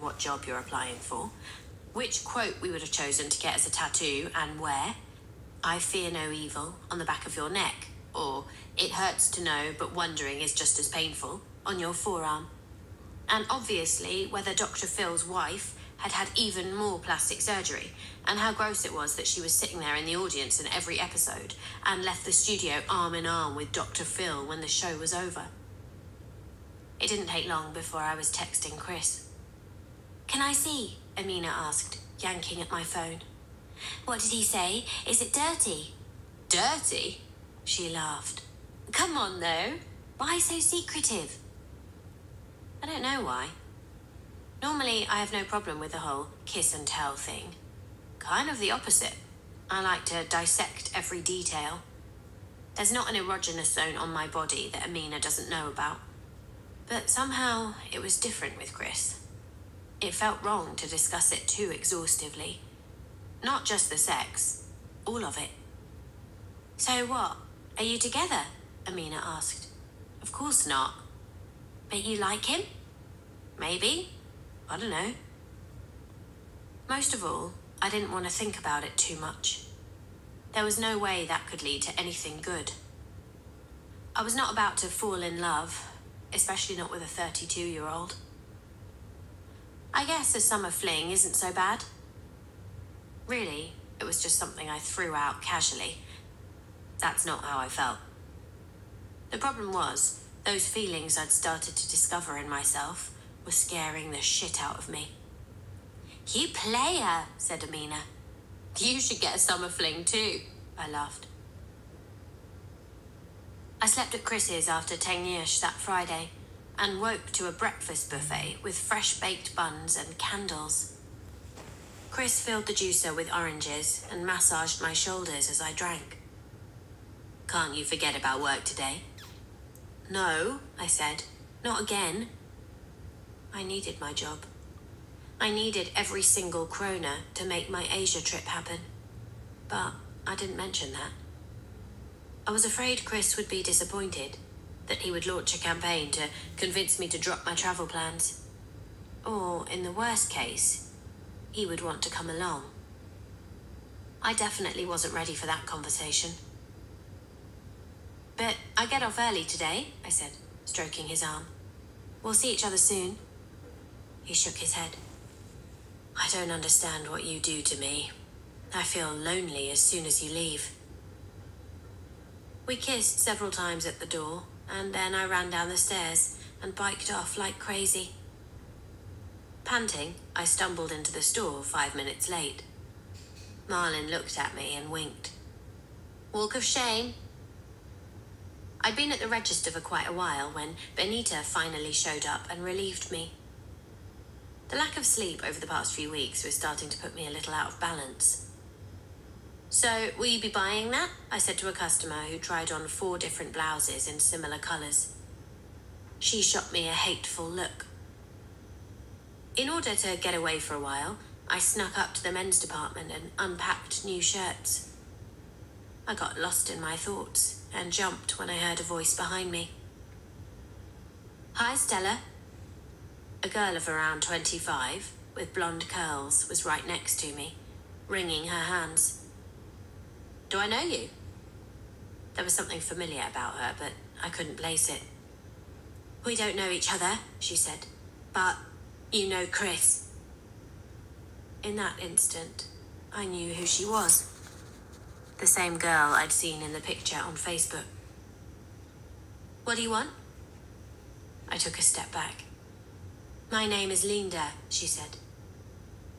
what job you're applying for, which quote we would have chosen to get as a tattoo and where, I fear no evil on the back of your neck, or it hurts to know but wondering is just as painful on your forearm. And obviously whether Dr. Phil's wife had had even more plastic surgery, and how gross it was that she was sitting there in the audience in every episode and left the studio arm in arm with Dr. Phil when the show was over. It didn't take long before I was texting Chris. "Can I see?" Amina asked, yanking at my phone. "What did he say? Is it dirty?" "Dirty?" She laughed. "Come on, though. Why so secretive?" I don't know why. Normally, I have no problem with the whole kiss and tell thing. Kind of the opposite. I like to dissect every detail. There's not an erogenous zone on my body that Amina doesn't know about. But somehow, it was different with Chris. It felt wrong to discuss it too exhaustively. Not just the sex, all of it. "So what? Are you together?" Amina asked. "Of course not." "But you like him?" "Maybe. I don't know." Most of all, I didn't want to think about it too much. There was no way that could lead to anything good. I was not about to fall in love, especially not with a 32-year-old. I guess a summer fling isn't so bad. Really, it was just something I threw out casually. That's not how I felt. The problem was, those feelings I'd started to discover in myself were scaring the shit out of me. "You player," said Amina. "You should get a summer fling too," I laughed. I slept at Chris's after Tengyesh that Friday and woke to a breakfast buffet with fresh-baked buns and candles. Chris filled the juicer with oranges and massaged my shoulders as I drank. "Can't you forget about work today?" "No," I said. "Not again." I needed my job. I needed every single krona to make my Asia trip happen. But I didn't mention that. I was afraid Chris would be disappointed, that he would launch a campaign to convince me to drop my travel plans. Or, in the worst case, he would want to come along. I definitely wasn't ready for that conversation. "But I get off early today," I said, stroking his arm. "We'll see each other soon." He shook his head. "I don't understand what you do to me. I feel lonely as soon as you leave." We kissed several times at the door, and then I ran down the stairs and biked off like crazy. Panting, I stumbled into the store 5 minutes late. Marlin looked at me and winked. "Walk of shame." I'd been at the register for quite a while when Benita finally showed up and relieved me. The lack of sleep over the past few weeks was starting to put me a little out of balance. "So, will you be buying that?" I said to a customer who tried on 4 different blouses in similar colours. She shot me a hateful look. In order to get away for a while, I snuck up to the men's department and unpacked new shirts. I got lost in my thoughts and jumped when I heard a voice behind me. "Hi, Stella." A girl of around 25, with blonde curls, was right next to me, wringing her hands. "Do I know you?" There was something familiar about her, but I couldn't place it. "We don't know each other," she said, "but you know Chris." In that instant, I knew who she was. The same girl I'd seen in the picture on Facebook. "What do you want?" I took a step back. "My name is Linda," she said.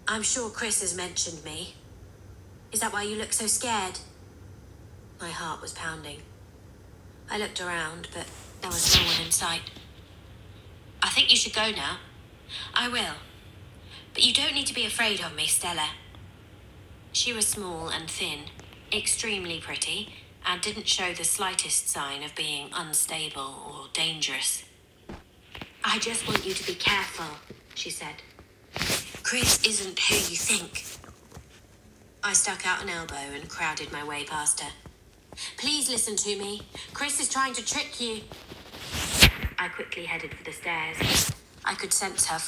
"I'm sure Chris has mentioned me. Is that why you look so scared?" My heart was pounding. I looked around, but there was no one in sight. "I think you should go now." "I will. But you don't need to be afraid of me, Stella." She was small and thin, extremely pretty, and didn't show the slightest sign of being unstable or dangerous. "I just want you to be careful," she said. "Chris isn't who you think." I stuck out an elbow and crowded my way past her. "Please listen to me. Chris is trying to trick you." I quickly headed for the stairs. I could sense her